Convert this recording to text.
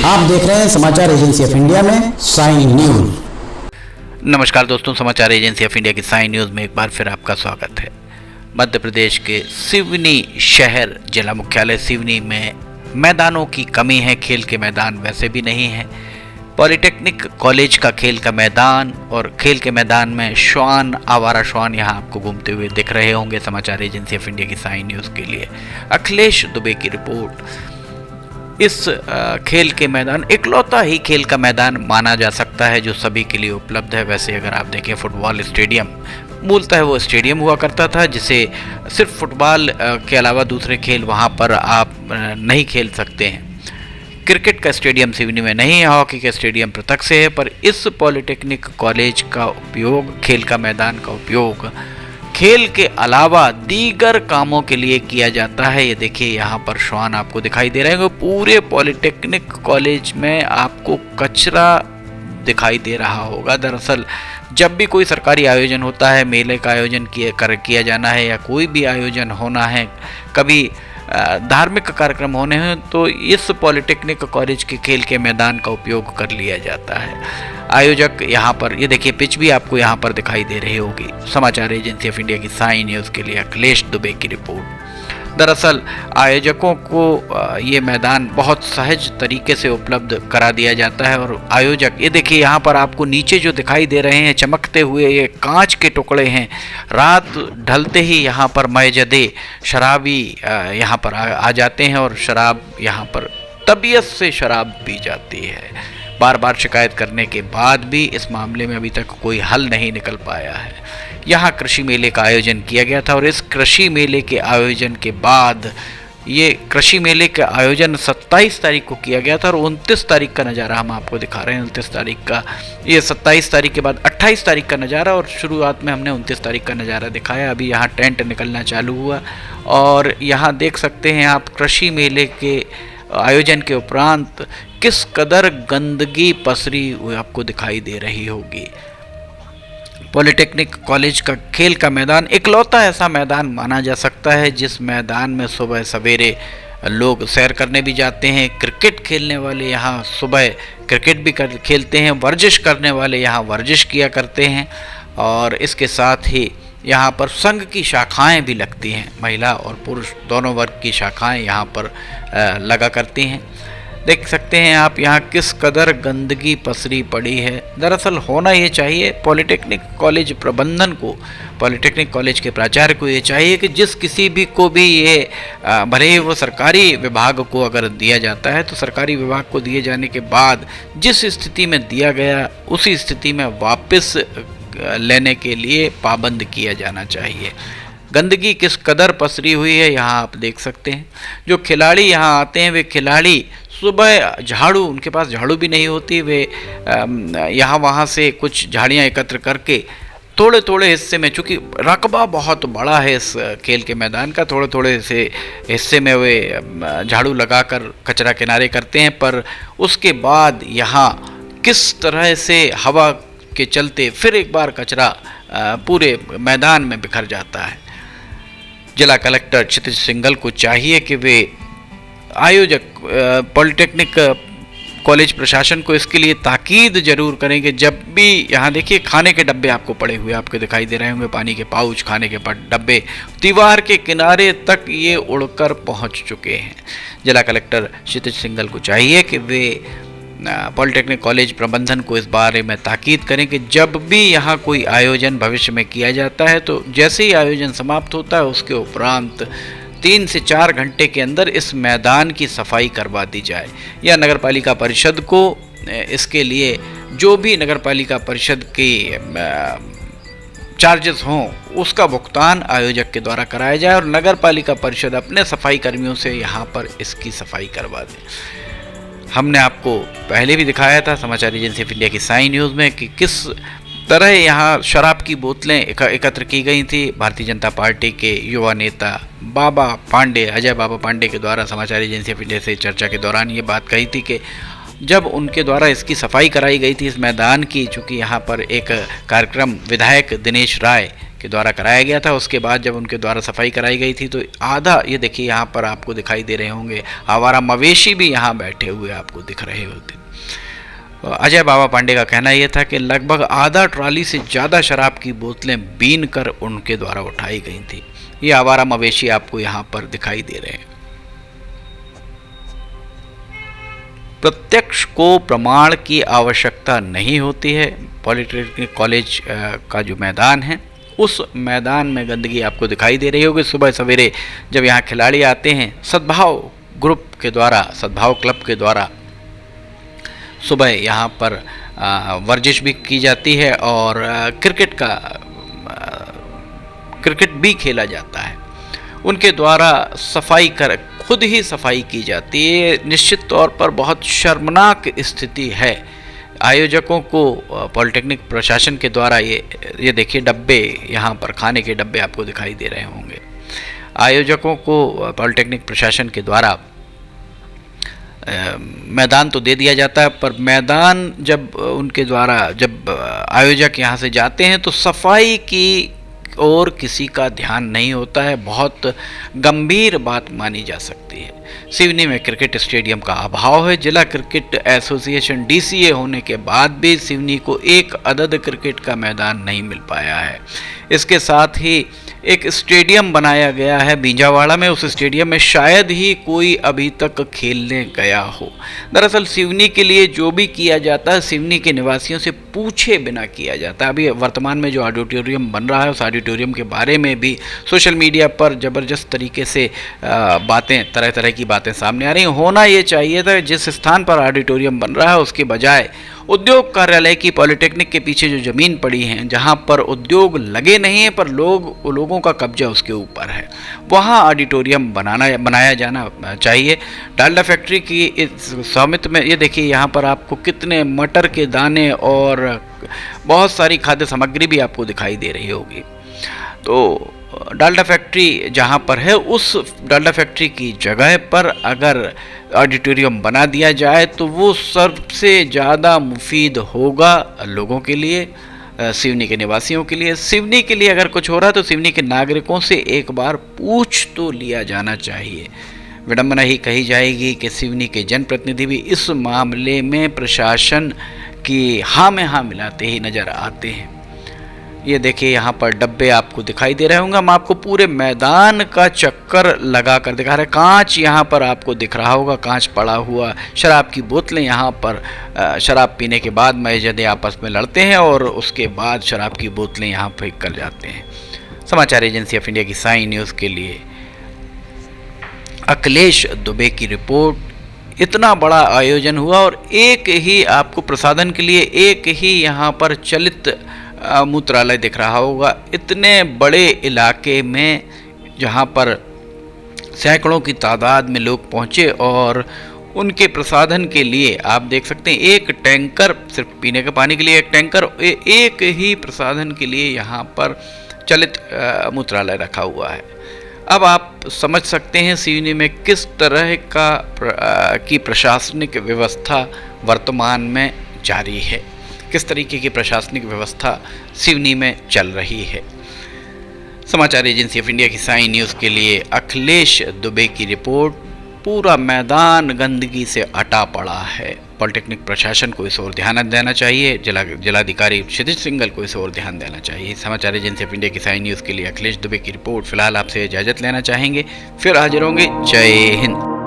आप देख रहे हैं समाचार एजेंसी ऑफ इंडिया में साइन न्यूज। नमस्कार दोस्तों, समाचार एजेंसी ऑफ इंडिया की साइन न्यूज़ में एक बार फिर आपका स्वागत है। मध्य प्रदेश के सिवनी शहर जिला मुख्यालय सिवनी में मैदानों की कमी है। खेल के मैदान वैसे भी नहीं है। पॉलिटेक्निक कॉलेज का खेल का मैदान और खेल के मैदान में श्वान, आवारा श्वान यहाँ आपको घूमते हुए दिख रहे होंगे। समाचार एजेंसी ऑफ इंडिया की साइन न्यूज़ के लिए अखिलेश दुबे की रिपोर्ट। इस खेल के मैदान इकलौता ही खेल का मैदान माना जा सकता है जो सभी के लिए उपलब्ध है। वैसे अगर आप देखें फुटबॉल स्टेडियम, मूलतः वो स्टेडियम हुआ करता था जिसे सिर्फ फुटबॉल के अलावा दूसरे खेल वहाँ पर आप नहीं खेल सकते हैं। क्रिकेट का स्टेडियम सिवनी में नहीं है, हॉकी का स्टेडियम पृथक से है, पर इस पॉलिटेक्निक कॉलेज का उपयोग, खेल का मैदान का उपयोग खेल के अलावा दीगर कामों के लिए किया जाता है। ये देखिए यहाँ पर श्वान आपको दिखाई दे रहे हैं। पूरे पॉलिटेक्निक कॉलेज में आपको कचरा दिखाई दे रहा होगा। दरअसल जब भी कोई सरकारी आयोजन होता है, मेले का आयोजन किया जाना है या कोई भी आयोजन होना है, कभी धार्मिक कार्यक्रम होने हैं, तो इस पॉलिटेक्निक कॉलेज के खेल के मैदान का उपयोग कर लिया जाता है। आयोजक यहाँ पर, ये देखिए पिच भी आपको यहाँ पर दिखाई दे रही होगी। समाचार एजेंसी ऑफ इंडिया की साइन न्यूज़ के लिए अखिलेश दुबे की रिपोर्ट। दरअसल आयोजकों को ये मैदान बहुत सहज तरीके से उपलब्ध करा दिया जाता है और आयोजक, ये देखिए यहाँ पर आपको नीचे जो दिखाई दे रहे हैं चमकते हुए, ये कांच के टुकड़े हैं। रात ढलते ही यहाँ पर मौजूदे शराबी यहाँ पर आ जाते हैं और शराब यहाँ पर तबीयत से शराब पी जाती है। बार बार शिकायत करने के बाद भी इस मामले में अभी तक कोई हल नहीं निकल पाया है। यहाँ कृषि मेले का आयोजन किया गया था और इस कृषि मेले के आयोजन के बाद, ये कृषि मेले का आयोजन 27 तारीख को किया गया था और 29 तारीख का नज़ारा हम आपको दिखा रहे हैं। 29 तारीख का, ये 27 तारीख के बाद 28 तारीख का नज़ारा, और शुरुआत में हमने 29 तारीख का नज़ारा दिखाया। अभी यहाँ टेंट निकलना चालू हुआ और यहाँ देख सकते हैं आप कृषि मेले के आयोजन के उपरांत किस कदर गंदगी पसरी हुई आपको दिखाई दे रही होगी। पॉलिटेक्निक कॉलेज का खेल का मैदान इकलौता ऐसा मैदान माना जा सकता है जिस मैदान में सुबह सवेरे लोग सैर करने भी जाते हैं। क्रिकेट खेलने वाले यहाँ सुबह क्रिकेट भी खेलते हैं, वर्जिश करने वाले यहाँ वर्जिश किया करते हैं और इसके साथ ही यहाँ पर संघ की शाखाएं भी लगती हैं। महिला और पुरुष दोनों वर्ग की शाखाएं यहाँ पर लगा करती हैं। देख सकते हैं आप यहाँ किस कदर गंदगी पसरी पड़ी है। दरअसल होना ये चाहिए, पॉलिटेक्निक कॉलेज प्रबंधन को, पॉलिटेक्निक कॉलेज के प्राचार्य को ये चाहिए कि जिस किसी भी को भी ये भले ही वो सरकारी विभाग को अगर दिया जाता है तो सरकारी विभाग को दिए जाने के बाद जिस स्थिति में दिया गया उसी स्थिति में वापस लेने के लिए पाबंद किया जाना चाहिए। गंदगी किस कदर पसरी हुई है यहाँ आप देख सकते हैं। जो खिलाड़ी यहाँ आते हैं वे खिलाड़ी सुबह झाड़ू, उनके पास झाड़ू भी नहीं होती, वे यहाँ वहाँ से कुछ झाड़ियाँ एकत्र करके थोड़े थोड़े हिस्से में, चूँकि रकबा बहुत बड़ा है इस खेल के मैदान का, थोड़े थोड़े से हिस्से में वे झाड़ू लगाकर कचरा किनारे करते हैं। पर उसके बाद यहाँ किस तरह से हवा के चलते फिर एक बार कचरा पूरे मैदान में बिखर जाता है। जिला कलेक्टर क्षितिज सिंघल को चाहिए कि वे आयोजक पॉलिटेक्निक कॉलेज प्रशासन को इसके लिए ताकीद जरूर करें कि जब भी यहाँ देखिए खाने के डब्बे आपको पड़े हुए आपको दिखाई दे रहे होंगे, पानी के पाउच, खाने के डब्बे दीवार के किनारे तक ये उड़कर पहुँच चुके हैं। जिला कलेक्टर क्षितिज सिंघल को चाहिए कि वे पॉलिटेक्निक कॉलेज प्रबंधन को इस बारे में ताकीद करें कि जब भी यहाँ कोई आयोजन भविष्य में किया जाता है तो जैसे ही आयोजन समाप्त होता है उसके उपरांत 3 से 4 घंटे के अंदर इस मैदान की सफाई करवा दी जाए, या नगरपालिका परिषद को इसके लिए जो भी नगरपालिका परिषद के चार्जेस हों उसका भुगतान आयोजक के द्वारा कराया जाए और नगरपालिका परिषद अपने सफाई कर्मियों से यहाँ पर इसकी सफाई करवा दे। हमने आपको पहले भी दिखाया था समाचार एजेंसी ऑफ इंडिया की साइन न्यूज़ में कि किस तरह यहाँ शराब की बोतलें एकत्र की गई थी। भारतीय जनता पार्टी के युवा नेता बाबा पांडे, अजय बाबा पांडे के द्वारा समाचार एजेंसी ऑफ इंडिया से चर्चा के दौरान ये बात कही थी कि जब उनके द्वारा इसकी सफाई कराई गई थी इस मैदान की, चूँकि यहाँ पर एक कार्यक्रम विधायक दिनेश राय के द्वारा कराया गया था। उसके बाद जब उनके द्वारा सफाई कराई गई थी तो आधा, ये देखिए यहाँ पर आपको दिखाई दे रहे होंगे, आवारा मवेशी भी यहाँ बैठे हुए आपको दिख रहे होते। अजय बाबा पांडे का कहना यह था कि लगभग आधा ट्रॉली से ज़्यादा शराब की बोतलें बीन कर उनके द्वारा उठाई गई थी। ये आवारा मवेशी आपको यहाँ पर दिखाई दे रहे हैं। प्रत्यक्ष को प्रमाण की आवश्यकता नहीं होती है। पॉलिटेक्निक कॉलेज का जो मैदान है, उस मैदान में गंदगी आपको दिखाई दे रही होगी। सुबह सवेरे जब यहाँ खिलाड़ी आते हैं, सद्भाव ग्रुप के द्वारा, सद्भाव क्लब के द्वारा सुबह यहाँ पर वर्जिश भी की जाती है और क्रिकेट भी खेला जाता है। उनके द्वारा खुद ही सफाई की जाती है। निश्चित तौर पर बहुत शर्मनाक स्थिति है। आयोजकों को पॉलिटेक्निक प्रशासन के द्वारा ये देखिए डब्बे, यहाँ पर खाने के डब्बे आपको दिखाई दे रहे होंगे। आयोजकों को पॉलिटेक्निक प्रशासन के द्वारा मैदान तो दे दिया जाता है, पर मैदान जब उनके द्वारा जब आयोजक यहाँ से जाते हैं तो सफाई की और किसी का ध्यान नहीं होता है। बहुत गंभीर बात मानी जा सकती है। सिवनी में क्रिकेट स्टेडियम का अभाव है। जिला क्रिकेट एसोसिएशन DCA होने के बाद भी सिवनी को एक अदद क्रिकेट का मैदान नहीं मिल पाया है। इसके साथ ही एक स्टेडियम बनाया गया है बींजावाड़ा में, उस स्टेडियम में शायद ही कोई अभी तक खेलने गया हो। दरअसल सिवनी के लिए जो भी किया जाता है सिवनी के निवासियों से पूछे बिना किया जाता है। अभी वर्तमान में जो ऑडिटोरियम बन रहा है, उस ऑडिटोरियम के बारे में भी सोशल मीडिया पर ज़बरदस्त तरीके से बातें, तरह तरह की बातें सामने आ रही हैं। होना ये चाहिए था जिस स्थान पर ऑडिटोरियम बन रहा है उसके बजाय उद्योग कार्यालय की पॉलिटेक्निक के पीछे जो ज़मीन पड़ी है, जहाँ पर उद्योग लगे नहीं हैं पर लोगों का कब्जा उसके ऊपर है, वहाँ ऑडिटोरियम बनाया जाना चाहिए। डालडा फैक्ट्री की इस स्वामित्व में ये देखिए यहाँ पर आपको कितने मटर के दाने और बहुत सारी खाद्य सामग्री भी आपको दिखाई दे रही होगी। तो डालडा फैक्ट्री जहाँ पर है, उस डालडा फैक्ट्री की जगह पर अगर ऑडिटोरियम बना दिया जाए तो वो सबसे ज़्यादा मुफीद होगा लोगों के लिए, सिवनी के निवासियों के लिए। सिवनी के लिए अगर कुछ हो रहा है तो सिवनी के नागरिकों से एक बार पूछ तो लिया जाना चाहिए। विडंबना ही कही जाएगी कि सिवनी के जनप्रतिनिधि भी इस मामले में प्रशासन की हाँ में हाँ मिलाते ही नज़र आते हैं। ये देखिए यहाँ पर डब्बे आपको दिखाई दे रहे होंगे। हम आपको पूरे मैदान का चक्कर लगा कर दिखा रहे हैं। कांच यहाँ पर आपको दिख रहा होगा, कांच पड़ा हुआ, शराब की बोतलें यहाँ पर, शराब पीने के बाद मस्जिदें आपस में लड़ते हैं और उसके बाद शराब की बोतलें यहाँ फेंक कर जाते हैं। समाचार एजेंसी ऑफ इंडिया की साई न्यूज़ के लिए अखिलेश दुबे की रिपोर्ट। इतना बड़ा आयोजन हुआ और एक ही आपको प्रसाधन के लिए एक ही यहाँ पर चलित मूत्रालय दिख रहा होगा। इतने बड़े इलाके में जहाँ पर सैकड़ों की तादाद में लोग पहुँचे और उनके प्रसाधन के लिए आप देख सकते हैं एक टैंकर, सिर्फ पीने के पानी के लिए एक टैंकर, एक ही प्रसाधन के लिए यहाँ पर चलित मूत्रालय रखा हुआ है। अब आप समझ सकते हैं सिवनी में किस तरह की प्रशासनिक व्यवस्था वर्तमान में जारी है, किस तरीके की प्रशासनिक व्यवस्था सिवनी में चल रही है। समाचार एजेंसी ऑफ इंडिया की साई न्यूज़ के लिए अखिलेश दुबे की रिपोर्ट। पूरा मैदान गंदगी से अटा पड़ा है। पॉलिटेक्निक प्रशासन को इस ओर ध्यान देना चाहिए, जिलाधिकारी क्षितिज सिंघल को इस ओर ध्यान देना चाहिए। समाचार एजेंसी ऑफ इंडिया की साई न्यूज़ के लिए अखिलेश दुबे की रिपोर्ट। फिलहाल आपसे इजाज़त लेना चाहेंगे, फिर हाजिर होंगे। जय हिंद।